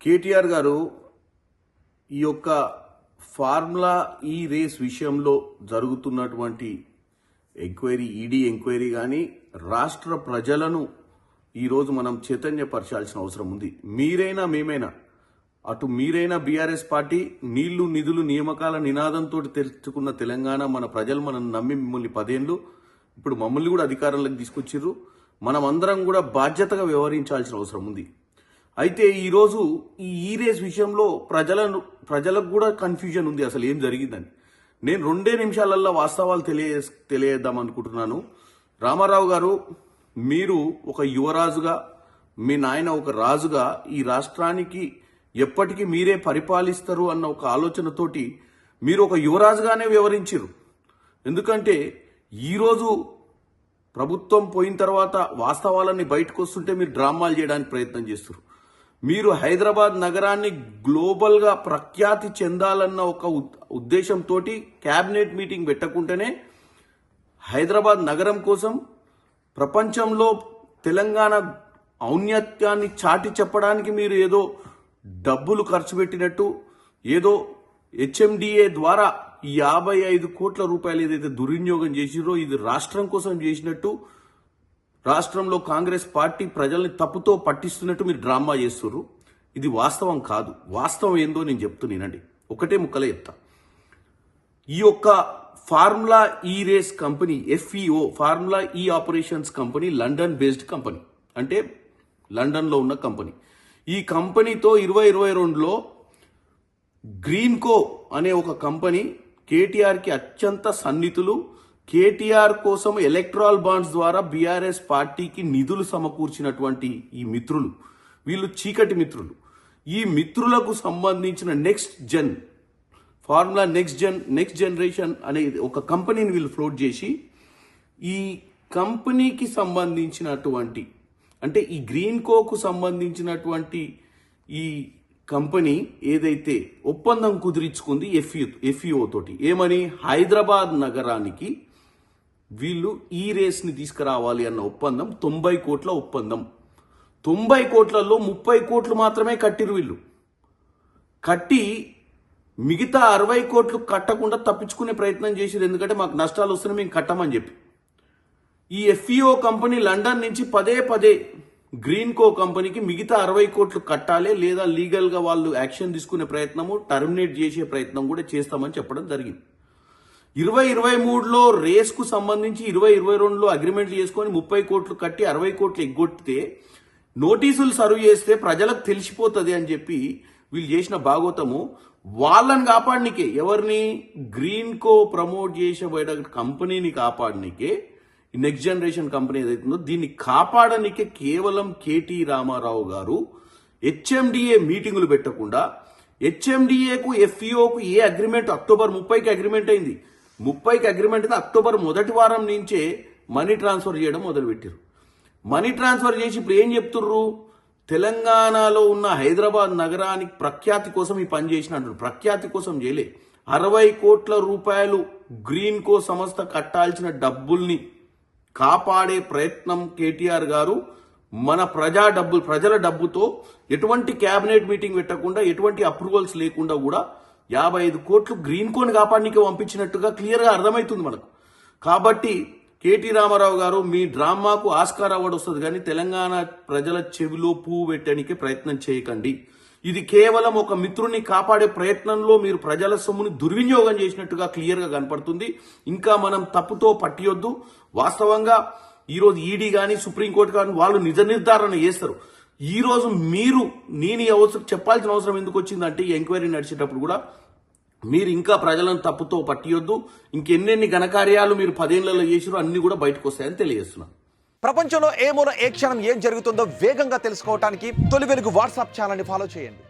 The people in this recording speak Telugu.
కేటీఆర్ గారు ఈ యొక్క ఫార్ములా ఈ రేస్ విషయంలో జరుగుతున్నటువంటి ఎంక్వైరీ ఈడీ ఎంక్వైరీ కానీ రాష్ట్ర ప్రజలను ఈరోజు మనం చైతన్యపరచాల్సిన అవసరం ఉంది. మీరైనా మేమైనా అటు మీరైనా బీఆర్ఎస్ పార్టీ నీళ్లు నిధులు నియామకాల నినాదంతో తెచ్చుకున్న తెలంగాణ మన ప్రజలు మనం నమ్మి మిమ్మల్ని 10 ఏళ్ళు ఇప్పుడు మమ్మల్ని కూడా అధికారంలోకి తీసుకొచ్చిర్రు. మనం అందరం కూడా బాధ్యతగా వ్యవహరించాల్సిన అవసరం ఉంది. అయితే ఈరోజు ఈ రేస్ విషయంలో ప్రజలకు కూడా కన్ఫ్యూజన్ ఉంది, అసలు ఏం జరిగిందని. నేను 2 నిమిషాలల్లో వాస్తవాలు తెలియజేద్దాం అనుకుంటున్నాను. రామారావు గారు, మీరు ఒక యువరాజుగా, మీ నాయన ఒక రాజుగా ఈ రాష్ట్రానికి ఎప్పటికీ మీరే పరిపాలిస్తారు అన్న ఒక ఆలోచనతోటి మీరు ఒక యువరాజుగానే వ్యవహరించారు. ఎందుకంటే ఈరోజు ప్రభుత్వం పోయిన తర్వాత వాస్తవాలన్నీ బయటకు వస్తుంటే మీరు డ్రామాలు చేయడానికి ప్రయత్నం చేస్తారు. మీరు హైదరాబాద్ నగరాన్ని గ్లోబల్గా ప్రఖ్యాతి చెందాలన్న ఒక ఉద్దేశంతో క్యాబినెట్ మీటింగ్ పెట్టకుంటేనే హైదరాబాద్ నగరం కోసం ప్రపంచంలో తెలంగాణ ఔన్నత్యాన్ని చాటి చెప్పడానికి మీరు ఏదో డబ్బులు ఖర్చు పెట్టినట్టు, ఏదో హెచ్ఎండిఏ ద్వారా 55 కోట్ల రూపాయలు ఏదైతే దుర్వినియోగం చేసిరో ఇది రాష్ట్రం కోసం చేసినట్టు, రాష్ట్రంలో కాంగ్రెస్ పార్టీ ప్రజల్ని తప్పుతో పట్టిస్తున్నట్టు మీరు డ్రామా చేస్తున్నారు. ఇది వాస్తవం కాదు. వాస్తవం ఏందో నేను చెప్తున్నానండి, ఒకటే ముక్కలే చెప్తా. ఈ యొక్క ఫార్ములా ఈ రేస్ కంపెనీ FEO ఫార్ములా ఈ operations company London based company, అంటే లండన్లో ఉన్న కంపెనీ. ఈ కంపెనీతో 2022లో గ్రీన్కో అనే ఒక కంపెనీ కేటీఆర్కి అత్యంత సన్నిహితులు, కేటీఆర్ కోసం ఎలక్ట్రాల్ బాండ్స్ ద్వారా బీఆర్ఎస్ పార్టీకి నిధులు సమకూర్చినటువంటి ఈ మిత్రులు, వీళ్ళు చీకటి మిత్రులు. ఈ మిత్రులకు సంబంధించిన ఫార్ములా నెక్స్ట్ జనరేషన్ అనే ఒక కంపెనీని వీళ్ళు ఫ్లోట్ చేసి, ఈ కంపెనీకి సంబంధించినటువంటి, అంటే ఈ గ్రీన్కోకు సంబంధించినటువంటి ఈ కంపెనీ ఏదైతే ఒప్పందం కుదిరించుకుంది FEO తోటి, ఏమని, హైదరాబాద్ నగరానికి వీళ్ళు ఈ రేస్ని తీసుకురావాలి అన్న ఒప్పందం 90 కోట్ల ఒప్పందం. 90 కోట్లలో 30 కోట్లు మాత్రమే కట్టిరు వీళ్ళు. కట్టి మిగతా 60 కోట్లు కట్టకుండా తప్పించుకునే ప్రయత్నం చేసిరు. ఎందుకంటే మాకు నష్టాలు వస్తున్నాయి, మేము కట్టమని చెప్పి. ఈ FEO కంపెనీ లండన్ నుంచి పదే గ్రీన్కో కంపెనీకి మిగతా 60 కోట్లు కట్టాలి, లేదా లీగల్గా వాళ్ళు యాక్షన్ తీసుకునే ప్రయత్నము, టర్మినేట్ చేసే ప్రయత్నం కూడా చేస్తామని చెప్పడం జరిగింది. 2023లో రేస్కు సంబంధించి 2022లో అగ్రిమెంట్లు చేసుకొని 30 కోట్లు కట్టి 60 కోట్లు ఎగ్గొట్టితే నోటీసులు సర్వ్ చేస్తే ప్రజలకు తెలిసిపోతుంది అని చెప్పి వీళ్ళు చేసిన భాగోతము. వాళ్ళని కాపాడనికే, ఎవరిని, గ్రీన్కో ప్రమోట్ చేసబోయే కంపెనీని కాపాడనికే, నెక్స్ట్ జనరేషన్ కంపెనీ ఏదైతుందో దీన్ని కాపాడనికే కేవలం కేటీ రామారావు గారు హెచ్ఎండిఏ మీటింగులు పెట్టకుండా, హెచ్ఎండిఏకు FEOకు ఏ అగ్రిమెంట్ అక్టోబర్ 30కి అగ్రిమెంట్ అయింది, 30కి అగ్రిమెంట్ అయితే అక్టోబర్ మొదటి వారం నుంచే మనీ ట్రాన్స్ఫర్ చేయడం మొదలుపెట్టారు. మనీ ట్రాన్స్ఫర్ చేసి ఇప్పుడు ఏం చెప్తుర్రు, తెలంగాణలో ఉన్న హైదరాబాద్ నగరానికి ప్రఖ్యాతి కోసం ఈ పని చేసిన అంటారు. ప్రఖ్యాతి కోసం చేయలే. 60 కోట్ల రూపాయలు గ్రీన్కో సంస్థ కట్టాల్సిన డబ్బుల్ని కాపాడే ప్రయత్నం కేటీఆర్ గారు మన ప్రజల డబ్బుతో ఎటువంటి క్యాబినెట్ మీటింగ్ పెట్టకుండా, ఎటువంటి అప్రూవల్స్ లేకుండా కూడా 55 కోట్లు గ్రీన్కోని కాపాడనీకి పంపించినట్టుగా క్లియర్గా అర్థమవుతుంది మనకు. కాబట్టి కేటీ రామారావు గారు, మీ డ్రామాకు ఆస్కార్ అవార్డు వస్తుంది, కానీ తెలంగాణ ప్రజల చెవిలో పువ్వు పెట్టడానికి ప్రయత్నం చేయకండి. ఇది కేవలం ఒక మిత్రుని కాపాడే ప్రయత్నంలో మీరు ప్రజల సొమ్ముని దుర్వినియోగం చేసినట్టుగా క్లియర్గా కనపడుతుంది. ఇంకా మనం తప్పుతో పట్టియొద్దు. వాస్తవంగా ఈరోజు ఈడీ కానీ సుప్రీంకోర్టు కానీ వాళ్ళు నిజ నిర్ధారణ చేస్తారు. ఈరోజు నేను చెప్పాల్సిన అవసరం ఎందుకు వచ్చిందంటే, ఈ ఎంక్వైరీ నడిచేటప్పుడు కూడా మీరు ఇంకా ప్రజలను తప్పుతో పట్టియొద్దు. ఇంకెన్నెన్ని ఘనకార్యాలు మీరు 10 ఏళ్లలో చేసిరో అన్ని కూడా బయటకు వస్తాయని తెలియజేస్తున్నాను. ప్రపంచంలో ఏ మూల ఏ క్షణం ఏం జరుగుతుందో వేగంగా తెలుసుకోవడానికి తొలి వెలుగు వాట్సాప్ ఛానల్ని ఫాలో చేయండి.